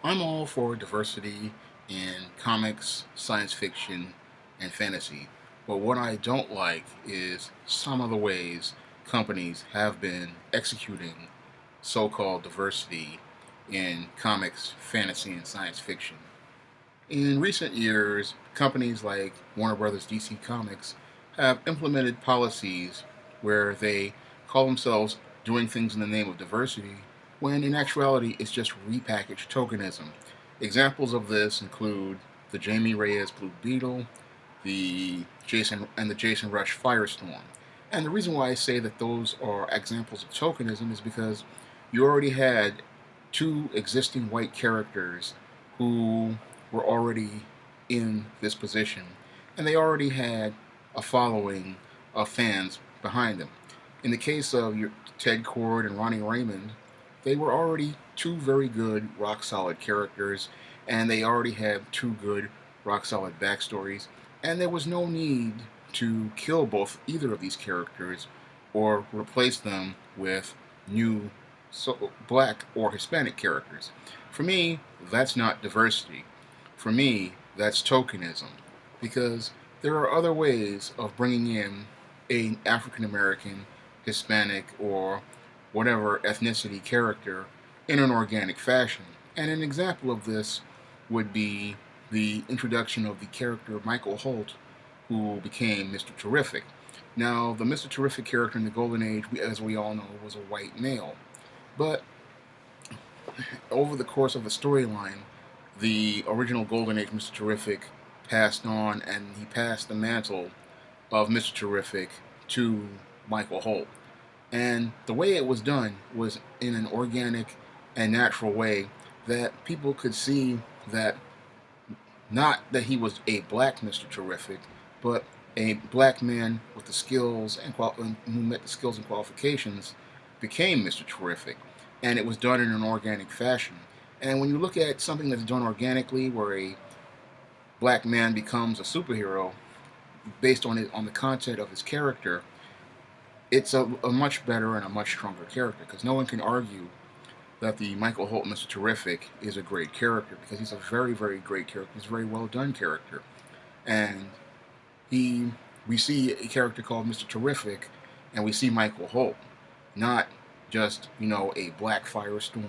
I'm all for diversity in comics, science fiction, and fantasy. But what I don't like is some of the ways companies have been executing so called diversity in comics, fantasy, and science fiction. In recent years, companies like Warner Brothers DC Comics have implemented policies where they call themselves doing things in the name of diversity, when in actuality it's just repackaged tokenism. Examples of this include the Jamie Reyes Blue Beetle, the Jason Rush Firestorm. And the reason why I say that those are examples of tokenism is because you already had two existing white characters who were already in this position, and they already had a following of fans behind them. In the case of your Ted Kord and Ronnie Raymond, they were already two very good, rock solid characters, and they already had two good, rock solid backstories, and there was no need to kill both either of these characters or replace them with new black or Hispanic characters. For me, that's not diversity. For me, that's tokenism, because there are other ways of bringing in an African American, Hispanic, or whatever ethnicity character in an organic fashion. And an example of this would be the introduction of the character Michael Holt, who became Mr. Terrific. Now, the Mr. Terrific character in the Golden Age, as we all know, was a white male. But over the course of the storyline, the original Golden Age Mr. Terrific passed on, and he passed the mantle of Mr. Terrific to Michael Holt. And the way it was done was in an organic and natural way that people could see that not that he was a black Mr. Terrific, but a black man with the skills and who met the skills and qualifications became Mr. Terrific, and it was done in an organic fashion. And when you look at something that's done organically, where a black man becomes a superhero based on the content of his character, it's a much better and a much stronger character, because no one can argue that the Michael Holt Mr. Terrific is a great character, because he's a very, very great character. He's a very well done character. And he we see a character called Mr. Terrific, and we see Michael Holt, not just, a black Firestorm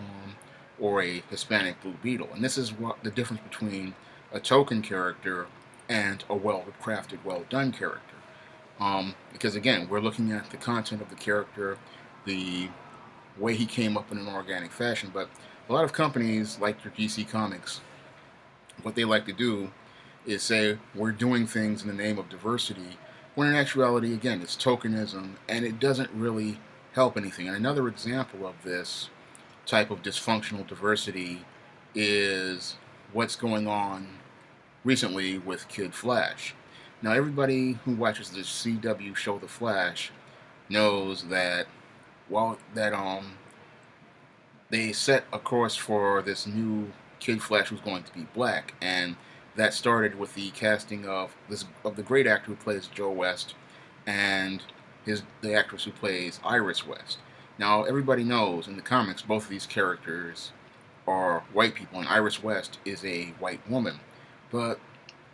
or a Hispanic Blue Beetle. And this is what the difference between a token character and a well crafted, well done character. Because again, we're looking at the content of the character, the way he came up in an organic fashion. But a lot of companies like your DC Comics, what they like to do is say we're doing things in the name of diversity, when in actuality, again, it's tokenism, and it doesn't really help anything. And another example of this type of dysfunctional diversity is what's going on recently with Kid Flash. Now, everybody who watches the CW show The Flash knows that while that they set a course for this new Kid Flash who's going to be black, and that started with the casting of the great actor who plays Joe West and the actress who plays Iris West. Now, everybody knows in the comics both of these characters are white people, and Iris West is a white woman. But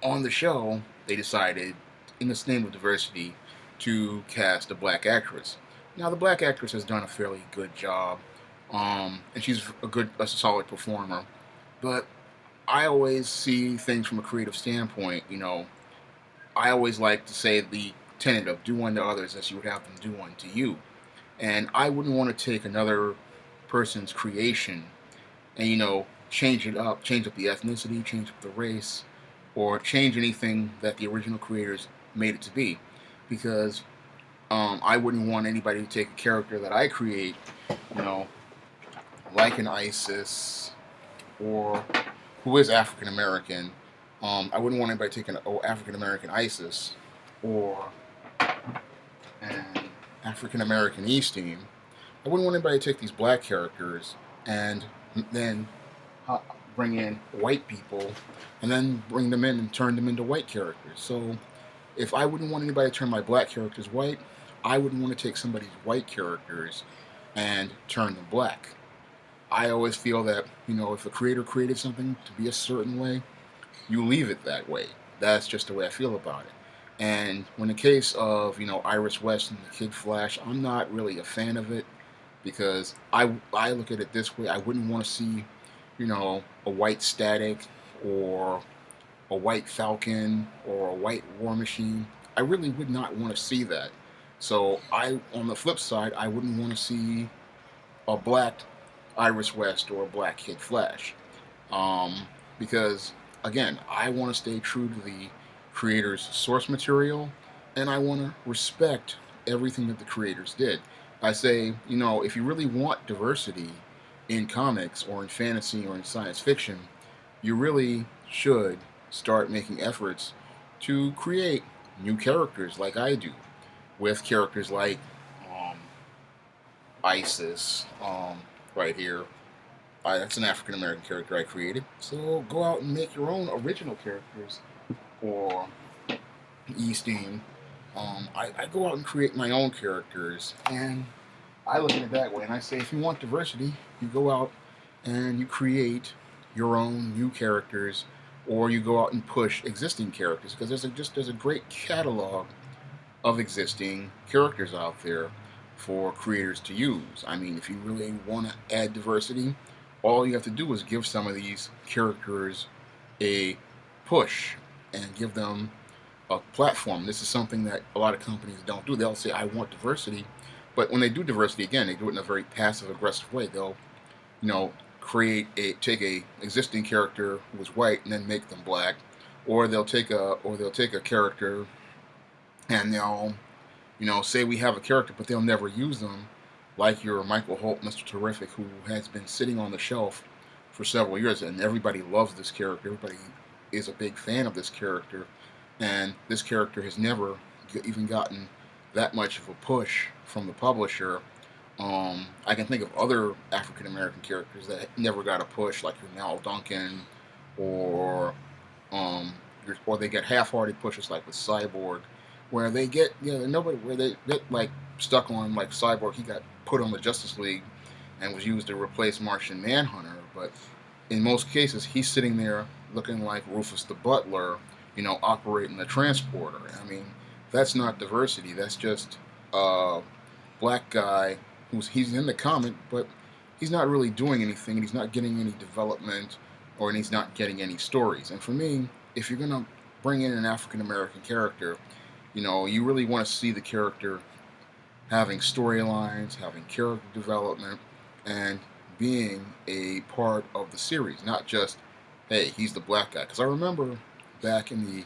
on the show, they decided, in the name of diversity, to cast a black actress. Now, the black actress has done a fairly good job, and she's a solid performer. But I always see things from a creative standpoint. I always like to say the tenet of do unto others as you would have them do unto you. And I wouldn't want to take another person's creation and, change up the ethnicity, change up the race, or change anything that the original creators made it to be. Because I wouldn't want anybody to take a character that I create, you know, like an ISIS or who is African American. I wouldn't want anybody taking an African American ISIS or an African American East team. I wouldn't want anybody to take these black characters and then bring in white people and then bring them in and turn them into white characters. So if I wouldn't want anybody to turn my black characters white, I wouldn't want to take somebody's white characters and turn them black. I always feel that, if a creator created something to be a certain way, you leave it that way. That's just the way I feel about it. And when the case of, Iris West and the Kid Flash, I'm not really a fan of it because I look at it this way. I wouldn't want to see, a white Static or a white Falcon or a white War Machine. I really would not want to see that. So on the flip side, I wouldn't want to see a black Iris West or a black Kid Flash, um, because again, I want to stay true to the creator's source material, and I want to respect everything that the creators did. I say, if you really want diversity in comics or in fantasy or in science fiction, you really should start making efforts to create new characters like I do, with characters like um, Isis, right here. That's an African American character I created. So go out and make your own original characters for Easting. I go out and create my own characters, and I look at it that way. And I say, if you want diversity, you go out and you create your own new characters, or you go out and push existing characters because there's a great catalog of existing characters out there for creators to use. I mean, if you really want to add diversity, all you have to do is give some of these characters a push and give them a platform. This is something that a lot of companies don't do. They'll say, I want diversity. But when they do diversity, again, they do it in a very passive aggressive way. They'll, take a existing character who was white and then make them black, or they'll take a character and they'll, say we have a character, but they'll never use them, like your Michael Holt, Mr. Terrific, who has been sitting on the shelf for several years, and everybody loves this character. Everybody is a big fan of this character, and this character has never even gotten that much of a push from the publisher. I can think of other African American characters that never got a push, like your Mal Duncan, or um, or they get half-hearted pushes like with Cyborg, where they get nobody where they get like stuck on like Cyborg. He got put on the Justice League and was used to replace Martian Manhunter, but in most cases he's sitting there looking like Rufus the Butler, operating the transporter. I mean, that's not diversity. That's just a black guy he's in the comic, but he's not really doing anything, and he's not getting any development, and he's not getting any stories. And for me, if you're gonna bring in an African American character, you really want to see the character having storylines, having character development, and being a part of the series, not just, hey, he's the black guy. Because I remember back in the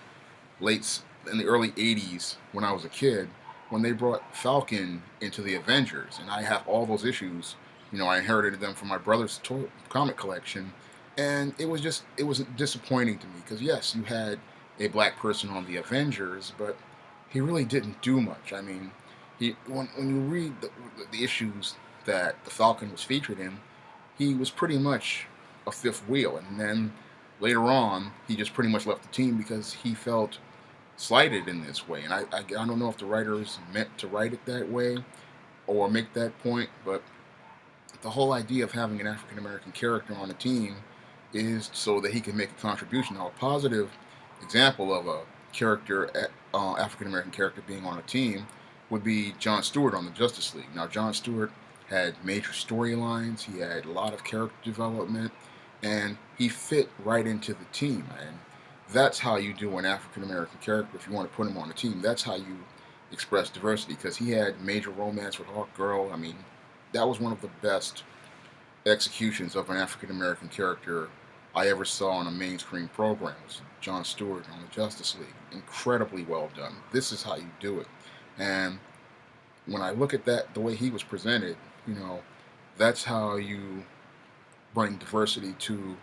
early '80s when I was a kid, when they brought Falcon into the Avengers, and I have all those issues. I inherited them from my brother's comic collection, and it was disappointing to me because yes, you had a black person on the Avengers, but he really didn't do much. I mean, when you read the issues that the Falcon was featured in, he was pretty much a fifth wheel, and then later on, he just pretty much left the team because he felt slighted in this way. And I don't know if the writers meant to write it that way or make that point, but the whole idea of having an African American character on a team is so that he can make a contribution. Now, a positive example of a African American character being on a team would be John Stewart on the Justice League. Now, John Stewart had major storylines, he had a lot of character development, and he fit right into the team. And that's how you do an African American character if you want to put him on a team. That's how you express diversity because he had major romance with Hawk Girl. I mean, that was one of the best executions of an African American character I ever saw on a mainstream program. It was John Stewart on the Justice League. Incredibly well done. This is how you do it. And when I look at that, the way he was presented, that's how you bring diversity to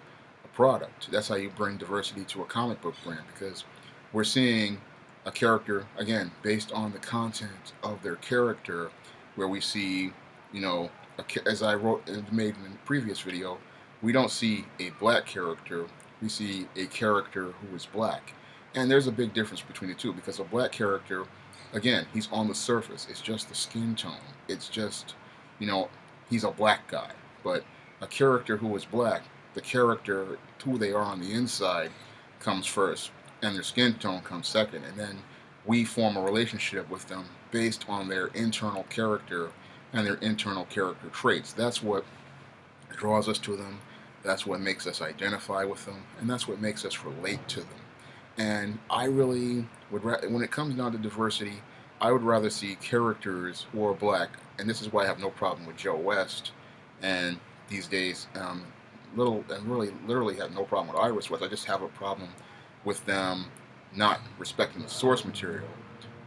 a product. That's how you bring diversity to a comic book brand because we're seeing a character, again, based on the content of their character, where we see, as I wrote and made in the previous video, we don't see a black character, we see a character who is black. And there's a big difference between the two because a black character, again, he's on the surface. It's just the skin tone. It's just, he's a black guy. But a character who is black, the character, who they are on the inside, comes first, and their skin tone comes second, and then we form a relationship with them based on their internal character and their internal character traits. That's what draws us to them. That's what makes us identify with them, and that's what makes us relate to them. And I really would, when it comes down to diversity, I would rather see characters who are black, and this is why I have no problem with Joe West, and these days, really, literally have no problem with Iris West. I just have a problem with them not respecting the source material.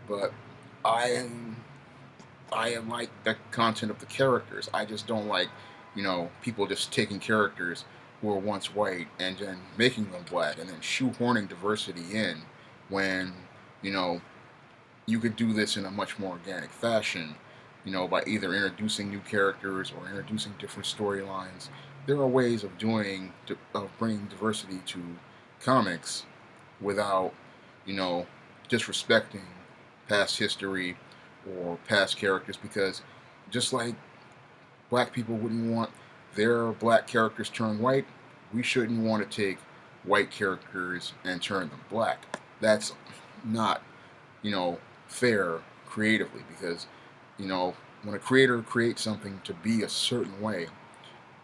But I am I like the content of the characters. I just don't like, people just taking characters who were once white and then making them black and then shoehorning diversity in when, you know, you could do this in a much more organic fashion, by either introducing new characters or introducing different storylines. There are ways of bringing diversity to comics without, you know, disrespecting past history or past characters, because just like black people wouldn't want their black characters turned white, we shouldn't want to take white characters and turn them black. That's not, fair creatively, because, when a creator creates something to be a certain way,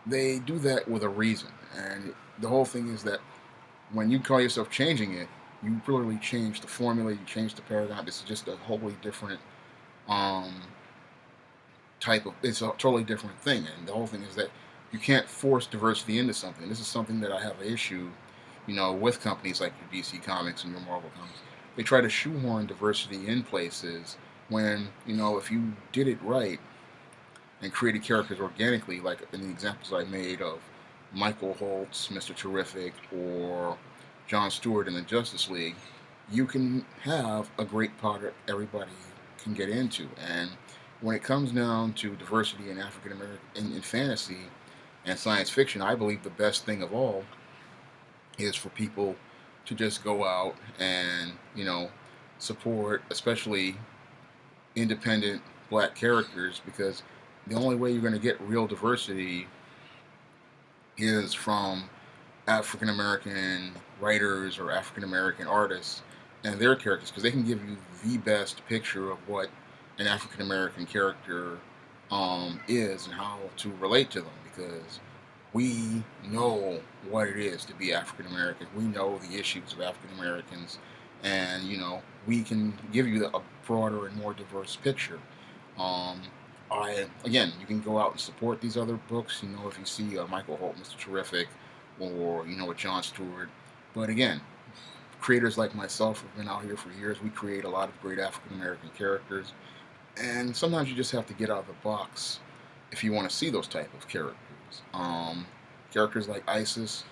they do that with a reason. And the whole thing is that when you call yourself changing it, you literally change the formula, you change the paradigm. This is just a wholly different um, it's a totally different thing. And the whole thing is that you can't force diversity into something. This is something that I have an issue, with companies like your DC Comics and your Marvel Comics. They try to shoehorn diversity in places when, if you did it right and created characters organically, like in the examples I made of Michael Holtz, Mr. Terrific, or John Stewart in the Justice League, you can have a great product everybody can get into. And when it comes down to diversity in African American in fantasy and science fiction, I believe the best thing of all is for people to just go out and, support, especially independent black characters, because the only way you're going to get real diversity is from African American writers or African American artists and their characters, because they can give you the best picture of what an African American character is and how to relate to them, because we know what it is to be African American. We know the issues of African Americans, and we can give you a broader and more diverse picture. Um, you can go out and support these other books. If you see Michael Holt, Mr. Terrific, or a John Stewart. But again, creators like myself have been out here for years. We create a lot of great African American characters, and sometimes you just have to get out of the box if you want to see those type of characters. Characters like Isis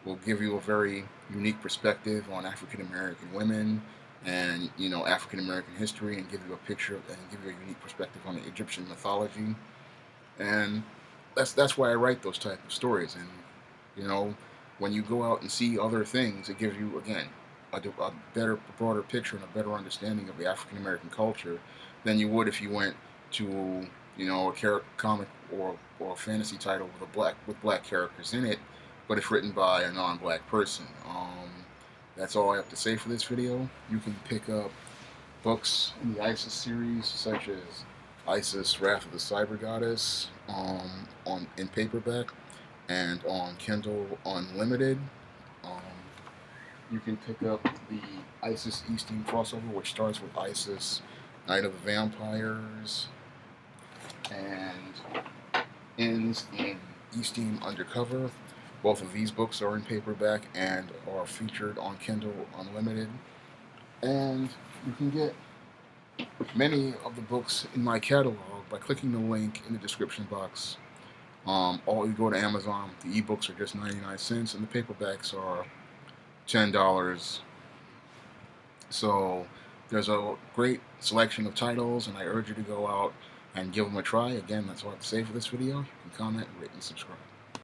will give you a very unique perspective on African American women and African American history, and give you a picture and give you a unique perspective on the Egyptian mythology. And that's why I write those type of stories. And when you go out and see other things, it gives you, again, a better, broader picture and a better understanding of the African American culture than you would if you went to a comic or a fantasy title with black characters in it, but it's written by a non-black person. That's all I have to say for this video. You can pick up books in the ISIS series, such as ISIS: Wrath of the Cyber Goddess, in paperback and on Kindle Unlimited. Um, you can pick up the ISIS East-Team crossover, which starts with ISIS: Night of the Vampires and ends in East-Team Undercover. Both of these books are in paperback and are featured on Kindle Unlimited. And you can get many of the books in my catalog by clicking the link in the description box. You go to Amazon, the ebooks are just 99 cents and the paperbacks are $10. So there's a great selection of titles, and I urge you to go out and give them a try. Again, that's all I have to say for this video. You can comment, rate, and subscribe.